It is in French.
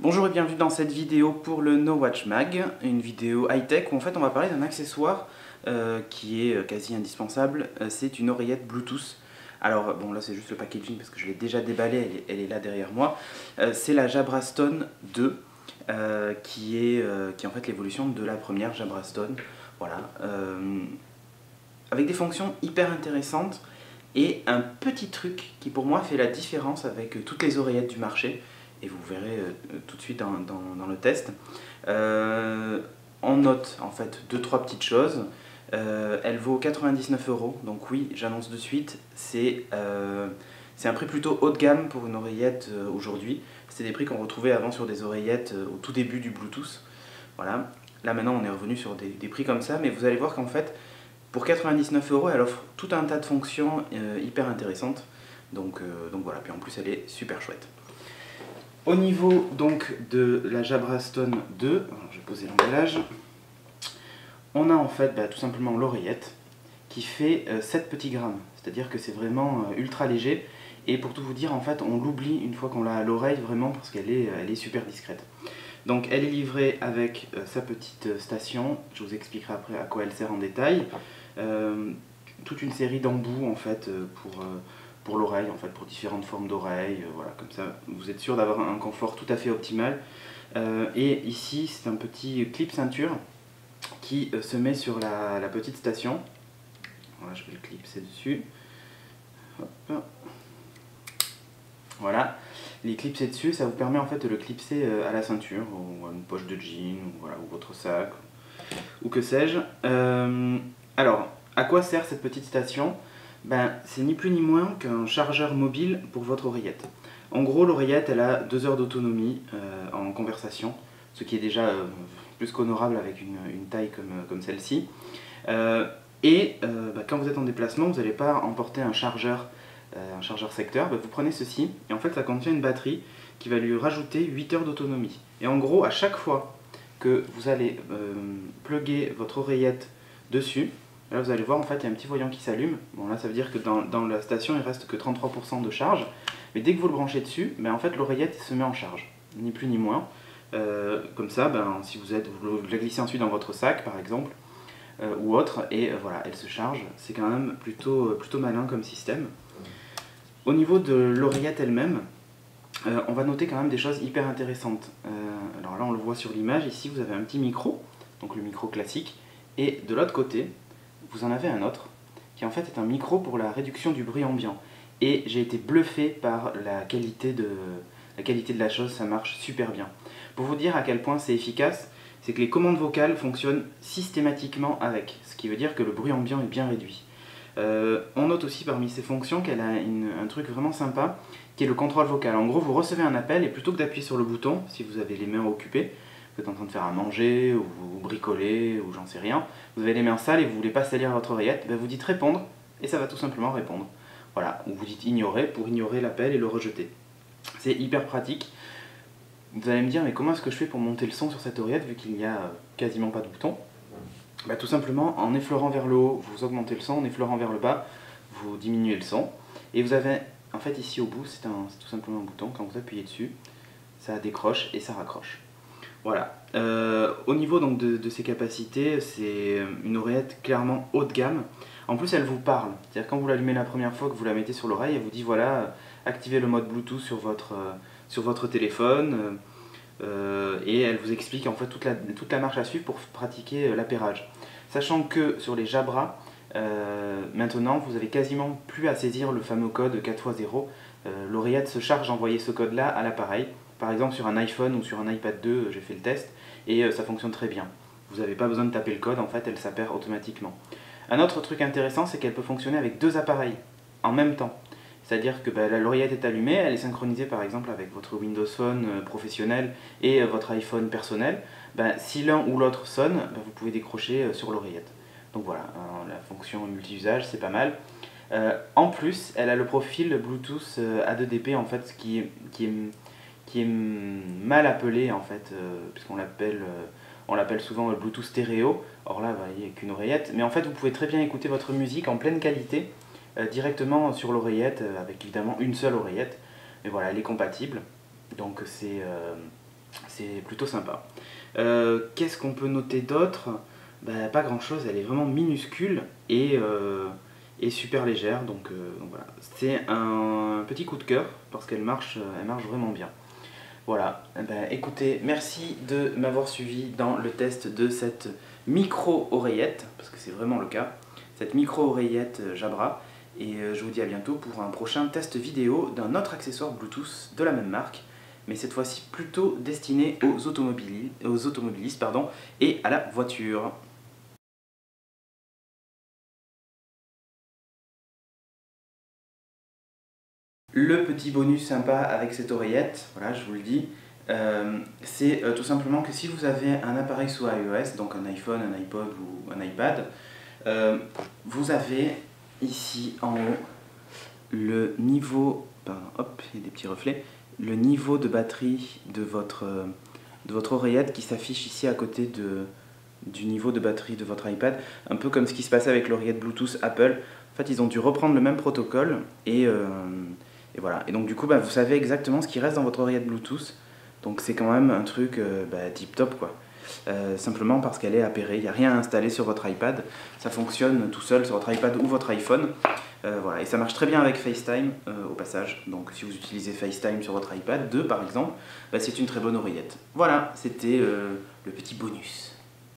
Bonjour et bienvenue dans cette vidéo pour le No Watch Mag, une vidéo high-tech où en fait on va parler d'un accessoire qui est quasi indispensable, c'est une oreillette Bluetooth. Alors bon là c'est juste le packaging parce que je l'ai déjà déballé, elle est là derrière moi. C'est la Jabra Stone 2 qui est en fait l'évolution de la première Jabra Stone. Voilà, avec des fonctions hyper intéressantes et un petit truc qui pour moi fait la différence avec toutes les oreillettes du marché, et vous verrez tout de suite dans le test. On note en fait 2-3 petites choses. Elle vaut 99 €, donc oui, j'annonce de suite, c'est un prix plutôt haut de gamme pour une oreillette aujourd'hui. C'était des prix qu'on retrouvait avant sur des oreillettes au tout début du Bluetooth. Voilà. Là maintenant on est revenu sur des prix comme ça, mais vous allez voir qu'en fait pour 99 €, elle offre tout un tas de fonctions hyper intéressantes. Donc voilà, puis en plus elle est super chouette. Au niveau donc de la Jabra Stone 2, alors, je vais poser l'emballage, on a en fait tout simplement l'oreillette qui fait 7 petits grammes, c'est-à-dire que c'est vraiment ultra léger, et pour tout vous dire en fait on l'oublie une fois qu'on l'a à l'oreille vraiment parce qu'elle est super discrète. Donc elle est livrée avec sa petite station, je vous expliquerai après à quoi elle sert en détail, toute une série d'embouts en fait pour l'oreille, en fait, pour différentes formes d'oreilles, voilà, comme ça vous êtes sûr d'avoir un confort tout à fait optimal. Et ici c'est un petit clip ceinture qui se met sur la petite station. Voilà, je vais le clipser dessus. Hop. Voilà, les clipser dessus, ça vous permet en fait de le clipser à la ceinture, ou à une poche de jean, ou, voilà, ou votre sac, ou que sais-je. Alors, à quoi sert cette petite station? C'est ni plus ni moins qu'un chargeur mobile pour votre oreillette. En gros, l'oreillette, elle a 2 heures d'autonomie en conversation, ce qui est déjà plus qu'honorable avec une taille comme celle-ci. Quand vous êtes en déplacement, vous n'allez pas emporter un chargeur secteur, vous prenez ceci, et en fait ça contient une batterie qui va lui rajouter 8 heures d'autonomie. Et en gros, à chaque fois que vous allez plugger votre oreillette dessus, là vous allez voir en fait il y a un petit voyant qui s'allume. Bon là ça veut dire que dans la station il reste que 33% de charge, mais dès que vous le branchez dessus, en fait l'oreillette se met en charge, ni plus ni moins. Comme ça, si vous la glissez ensuite dans votre sac par exemple, ou autre, et voilà, elle se charge. C'est quand même plutôt malin comme système. Au niveau de l'oreillette elle-même, on va noter quand même des choses hyper intéressantes. Alors là on le voit sur l'image, ici vous avez un petit micro, donc le micro classique, et de l'autre côté, vous en avez un autre, qui en fait est un micro pour la réduction du bruit ambiant. Et j'ai été bluffé par la qualité de la chose, ça marche super bien. Pour vous dire à quel point c'est efficace, c'est que les commandes vocales fonctionnent systématiquement avec, ce qui veut dire que le bruit ambiant est bien réduit. On note aussi parmi ces fonctions qu'elle a un truc vraiment sympa, qui est le contrôle vocal. En gros, vous recevez un appel, et plutôt que d'appuyer sur le bouton, si vous avez les mains occupées, vous êtes en train de faire à manger, ou vous bricolez, ou j'en sais rien, vous avez les mains sales et vous voulez pas salir votre oreillette, vous dites répondre, et ça va tout simplement répondre. Voilà, ou vous dites ignorer pour ignorer l'appel et le rejeter. C'est hyper pratique. Vous allez me dire, mais comment est-ce que je fais pour monter le son sur cette oreillette vu qu'il n'y a quasiment pas de bouton? Tout simplement en effleurant vers le haut, vous augmentez le son, en effleurant vers le bas, vous diminuez le son. Et vous avez, en fait ici au bout, c'est tout simplement un bouton, quand vous appuyez dessus, ça décroche et ça raccroche. Voilà. Au niveau donc de ses capacités, c'est une oreillette clairement haut de gamme. En plus elle vous parle, c'est-à-dire quand vous l'allumez la première fois que vous la mettez sur l'oreille, elle vous dit voilà, activez le mode Bluetooth sur votre téléphone, et elle vous explique en fait toute la marche à suivre pour pratiquer l'appairage. Sachant que sur les Jabra, maintenant vous avez quasiment plus à saisir le fameux code 4x0, l'oreillette se charge d'envoyer ce code là à l'appareil. Par exemple sur un iPhone ou sur un iPad 2, j'ai fait le test, et ça fonctionne très bien. Vous n'avez pas besoin de taper le code, en fait elle s'appaire automatiquement. Un autre truc intéressant, c'est qu'elle peut fonctionner avec 2 appareils en même temps. C'est-à-dire que l'oreillette est allumée, elle est synchronisée par exemple avec votre Windows Phone professionnel et votre iPhone personnel. Si l'un ou l'autre sonne, vous pouvez décrocher sur l'oreillette. Donc voilà, la fonction multi-usage, c'est pas mal. En plus, elle a le profil Bluetooth A2DP en fait, qui est mal appelé en fait, puisqu'on l'appelle souvent Bluetooth stéréo. Or là, il n'y a qu'une oreillette. Mais en fait, vous pouvez très bien écouter votre musique en pleine qualité directement sur l'oreillette, avec évidemment une seule oreillette. Mais voilà, elle est compatible. Donc C'est plutôt sympa. Qu'est-ce qu'on peut noter d'autre? Bah, pas grand chose, elle est vraiment minuscule et super légère, donc voilà. C'est un petit coup de cœur parce elle marche vraiment bien. Voilà, eh ben, écoutez, merci de m'avoir suivi dans le test de cette micro-oreillette, parce que c'est vraiment le cas, cette micro-oreillette Jabra, et je vous dis à bientôt pour un prochain test vidéo d'un autre accessoire Bluetooth de la même marque, mais cette fois-ci plutôt destiné aux automobilistes et à la voiture. Le petit bonus sympa avec cette oreillette, voilà, je vous le dis, c'est tout simplement que si vous avez un appareil sous iOS, donc un iPhone, un iPod ou un iPad, vous avez ici en haut le niveau, pardon, hop, il y a des petits reflets, le niveau de batterie de votre oreillette qui s'affiche ici à côté du niveau de batterie de votre iPad, un peu comme ce qui se passait avec l'oreillette Bluetooth Apple. En fait, ils ont dû reprendre le même protocole et voilà. Et donc du coup, bah, vous savez exactement ce qui reste dans votre oreillette Bluetooth. Donc c'est quand même un truc tip top quoi. Simplement parce qu'elle est appairée, il n'y a rien à installer sur votre iPad, ça fonctionne tout seul sur votre iPad ou votre iPhone. Voilà. Et ça marche très bien avec FaceTime au passage, donc si vous utilisez FaceTime sur votre iPad 2 par exemple, bah, c'est une très bonne oreillette. Voilà, c'était le petit bonus.